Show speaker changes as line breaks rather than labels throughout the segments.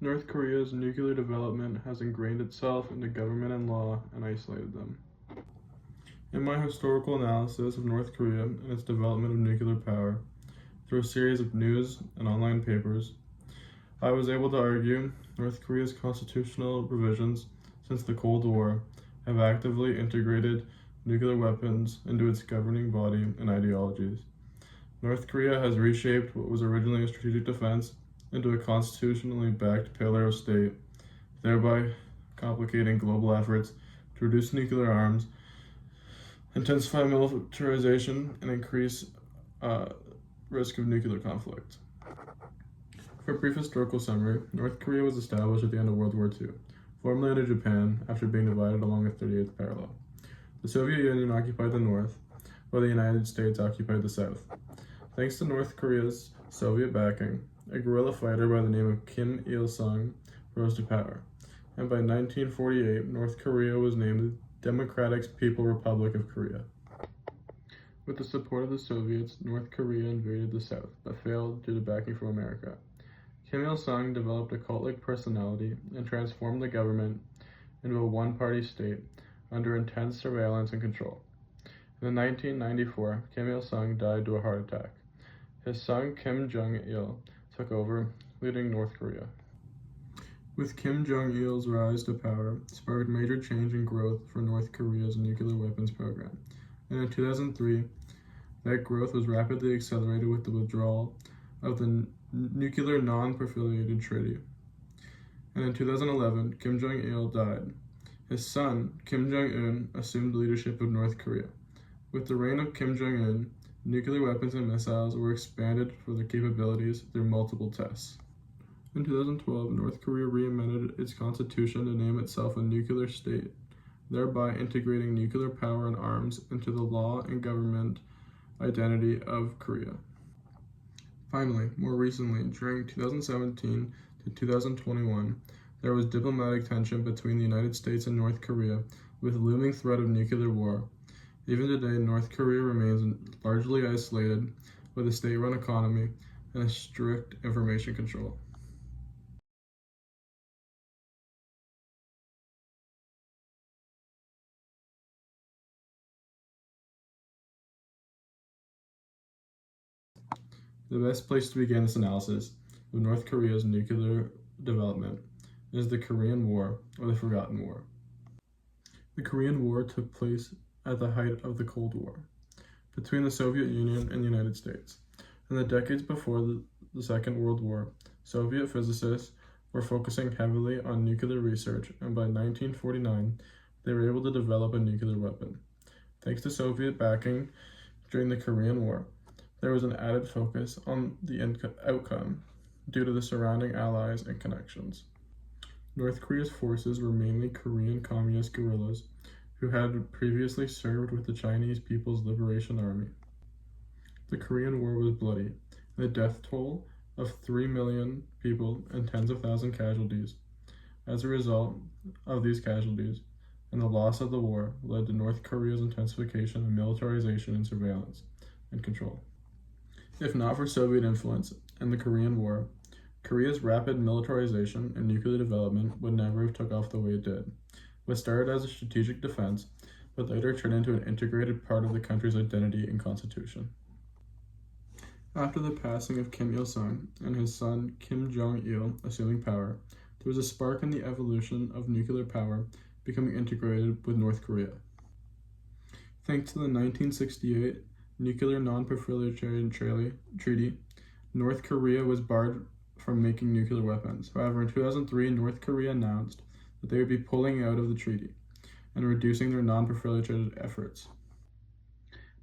North Korea's nuclear development has ingrained itself into government and law and isolated them. In my historical analysis of North Korea and its development of nuclear power, through a series of news and online papers, I was able to argue North Korea's constitutional provisions since the Cold War have actively integrated nuclear weapons into its governing body and ideologies. North Korea has reshaped what was originally a strategic defense into a constitutionally backed pillar of state, thereby complicating global efforts to reduce nuclear arms, intensify militarization, and increase risk of nuclear conflict. For a brief historical summary, North Korea was established at the end of World War II, formerly under Japan after being divided along the 38th parallel. The Soviet Union occupied the north, while the United States occupied the south. Thanks to North Korea's Soviet backing, a guerrilla fighter by the name of Kim Il-sung rose to power, and by 1948, North Korea was named the Democratic People's Republic of Korea. With the support of the Soviets, North Korea invaded the south, but failed due to backing from America. Kim Il-sung developed a cult-like personality and transformed the government into a one-party state under intense surveillance and control. In 1994, Kim Il-sung died to a heart attack. His son Kim Jong-il took over, leading North Korea. With Kim Jong-il's rise to power, sparked major change and growth for North Korea's nuclear weapons program. And in 2003, that growth was rapidly accelerated with the withdrawal of the Nuclear Non-Proliferation Treaty. And in 2011, Kim Jong-il died. His son, Kim Jong-un, assumed leadership of North Korea. With the reign of Kim Jong-un, nuclear weapons and missiles were expanded for their capabilities through multiple tests. In 2012, North Korea re-amended its constitution to name itself a nuclear state, thereby integrating nuclear power and arms into the law and government identity of Korea. Finally, more recently, during 2017 to 2021, there was diplomatic tension between the United States and North Korea with the looming threat of nuclear war. Even today, North Korea remains largely isolated with a state-run economy and a strict information control. The best place to begin this analysis of North Korea's nuclear development is the Korean War, or the Forgotten War. The Korean War took place at the height of the Cold War between the Soviet Union and the United States. In the decades before the Second World War, Soviet physicists were focusing heavily on nuclear research, and by 1949, they were able to develop a nuclear weapon. Thanks to Soviet backing during the Korean War, there was an added focus on the outcome due to the surrounding allies and connections. North Korea's forces were mainly Korean communist guerrillas who had previously served with the Chinese People's Liberation Army. The Korean War was bloody, and the death toll of 3 million people and tens of thousands casualties. As a result of these casualties and the loss of the war led to North Korea's intensification of militarization and surveillance and control. If not for Soviet influence and the Korean War, Korea's rapid militarization and nuclear development would never have took off the way it did. What started as a strategic defense would later turn into an integrated part of the country's identity and constitution. After the passing of Kim Il-sung and his son Kim Jong-il assuming power, there was a spark in the evolution of nuclear power becoming integrated with North Korea. Thanks to the 1968 Nuclear Non-Proliferation Treaty, North Korea was barred from making nuclear weapons. However, in 2003, North Korea announced that they would be pulling out of the treaty and reducing their non-proliferation efforts.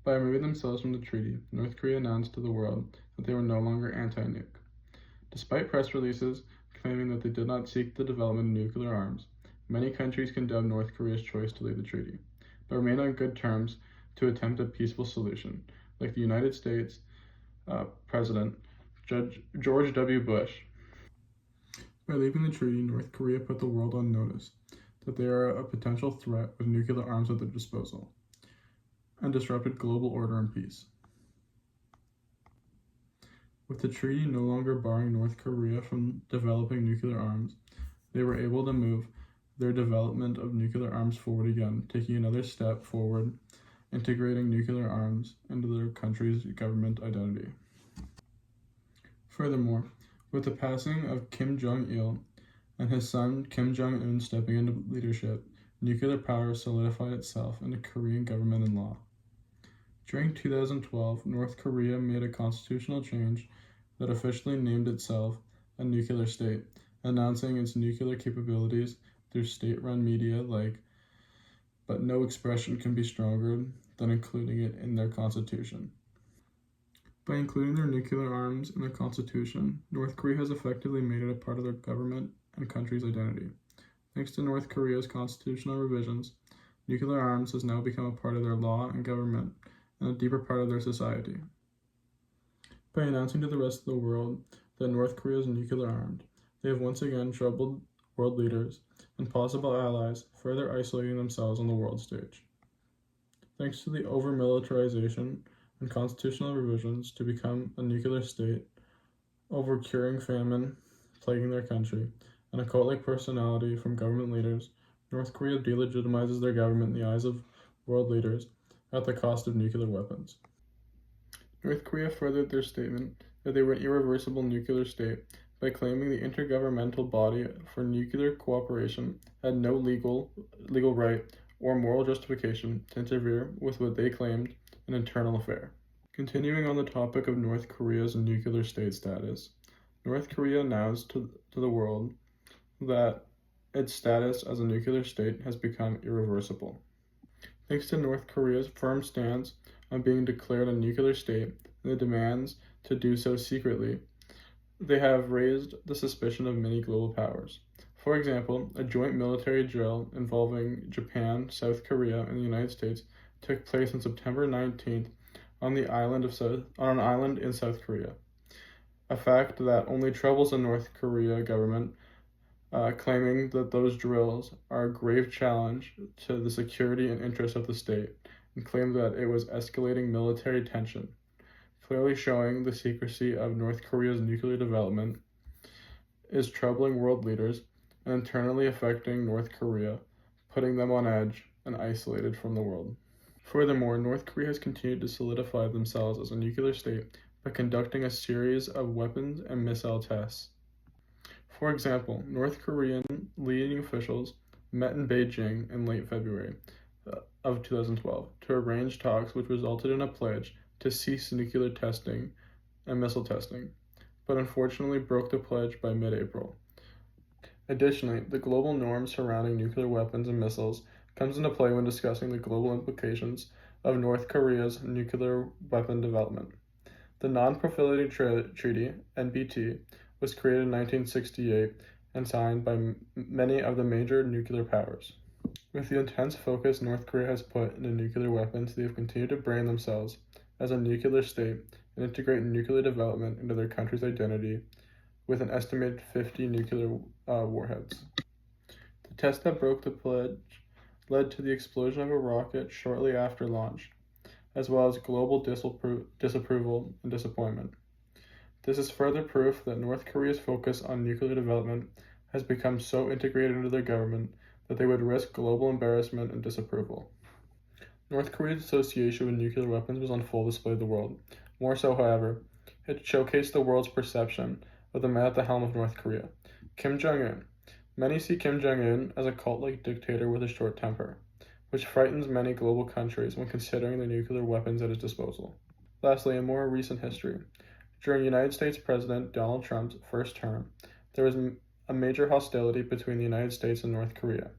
By removing themselves from the treaty, North Korea announced to the world that they were no longer anti-nuke. Despite press releases claiming that they did not seek the development of nuclear arms, many countries condemned North Korea's choice to leave the treaty, but remained on good terms to attempt a peaceful solution, like the United States President George W. Bush. By leaving the treaty, North Korea put the world on notice that they are a potential threat with nuclear arms at their disposal, and disrupted global order and peace. With the treaty no longer barring North Korea from developing nuclear arms, they were able to move their development of nuclear arms forward again, taking another step forward, integrating nuclear arms into their country's government identity. Furthermore, with the passing of Kim Jong-il and his son Kim Jong-un stepping into leadership, nuclear power solidified itself in the Korean government and law. During 2012, North Korea made a constitutional change that officially named itself a nuclear state, announcing its nuclear capabilities through state-run media but no expression can be stronger than including it in their constitution. By including their nuclear arms in the constitution, North Korea has effectively made it a part of their government and country's identity. Thanks to North Korea's constitutional revisions, nuclear arms has now become a part of their law and government and a deeper part of their society. By announcing to the rest of the world that North Korea is nuclear armed, they have once again troubled world leaders and possible allies, further isolating themselves on the world stage. Thanks to the over-militarization and constitutional revisions to become a nuclear state, over curing famine plaguing their country, and a cult-like personality from government leaders, North Korea delegitimizes their government in the eyes of world leaders at the cost of nuclear weapons. North Korea furthered their statement that they were an irreversible nuclear state by claiming the Intergovernmental Body for Nuclear Cooperation had no legal right or moral justification to interfere with what they claimed an internal affair. Continuing on the topic of North Korea's nuclear state status, North Korea announced to the world that its status as a nuclear state has become irreversible. Thanks to North Korea's firm stance on being declared a nuclear state and the demands to do so secretly, they have raised the suspicion of many global powers. For example, a joint military drill involving Japan, South Korea, and the United States took place on September 19th on an island in South Korea. A fact that only troubles the North Korea government, claiming that those drills are a grave challenge to the security and interests of the state, and claimed that it was escalating military tension, clearly showing the secrecy of North Korea's nuclear development is troubling world leaders and internally affecting North Korea, putting them on edge and isolated from the world. Furthermore, North Korea has continued to solidify themselves as a nuclear state by conducting a series of weapons and missile tests. For example, North Korean leading officials met in Beijing in late February of 2012 to arrange talks which resulted in a pledge to cease nuclear testing and missile testing, but unfortunately broke the pledge by mid-April. Additionally, the global norm surrounding nuclear weapons and missiles comes into play when discussing the global implications of North Korea's nuclear weapon development. The Non-Proliferation Treaty, NPT, was created in 1968 and signed by many of the major nuclear powers. With the intense focus North Korea has put into nuclear weapons, they have continued to brand themselves as a nuclear state and integrate nuclear development into their country's identity with an estimated 50 nuclear warheads. The test that broke the pledge led to the explosion of a rocket shortly after launch, as well as global disapproval and disappointment. This is further proof that North Korea's focus on nuclear development has become so integrated into their government that they would risk global embarrassment and disapproval. North Korea's association with nuclear weapons was on full display to the world. More so, however, it showcased the world's perception of the man at the helm of North Korea, Kim Jong-un. Many see Kim Jong-un as a cult-like dictator with a short temper, which frightens many global countries when considering the nuclear weapons at his disposal. Lastly, in more recent history, during United States President Donald Trump's first term, there was a major hostility between the United States and North Korea.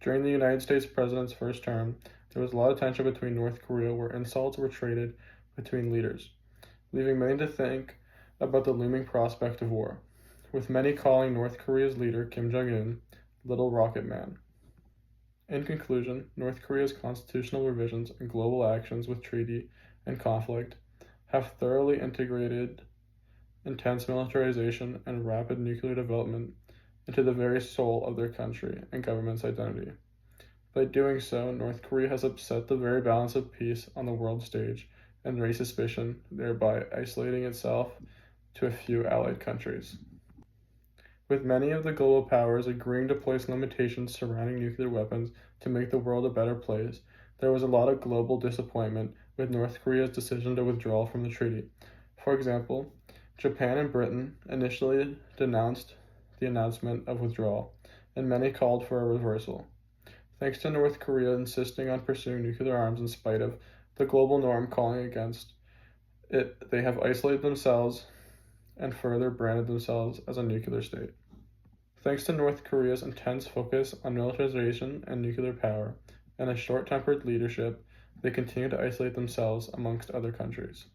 During the United States President's first term, there was a lot of tension between North Korea where insults were traded between leaders, leaving many to think about the looming prospect of war, with many calling North Korea's leader, Kim Jong-un, Little Rocket Man. In conclusion, North Korea's constitutional revisions and global actions with treaty and conflict have thoroughly integrated intense militarization and rapid nuclear development into the very soul of their country and government's identity. By doing so, North Korea has upset the very balance of peace on the world stage and raised suspicion, thereby isolating itself to a few allied countries. With many of the global powers agreeing to place limitations surrounding nuclear weapons to make the world a better place, there was a lot of global disappointment with North Korea's decision to withdraw from the treaty. For example, Japan and Britain initially denounced the announcement of withdrawal, and many called for a reversal. Thanks to North Korea insisting on pursuing nuclear arms in spite of the global norm calling against it, they have isolated themselves and further branded themselves as a nuclear state. Thanks to North Korea's intense focus on militarization and nuclear power, and a short-tempered leadership, they continue to isolate themselves amongst other countries.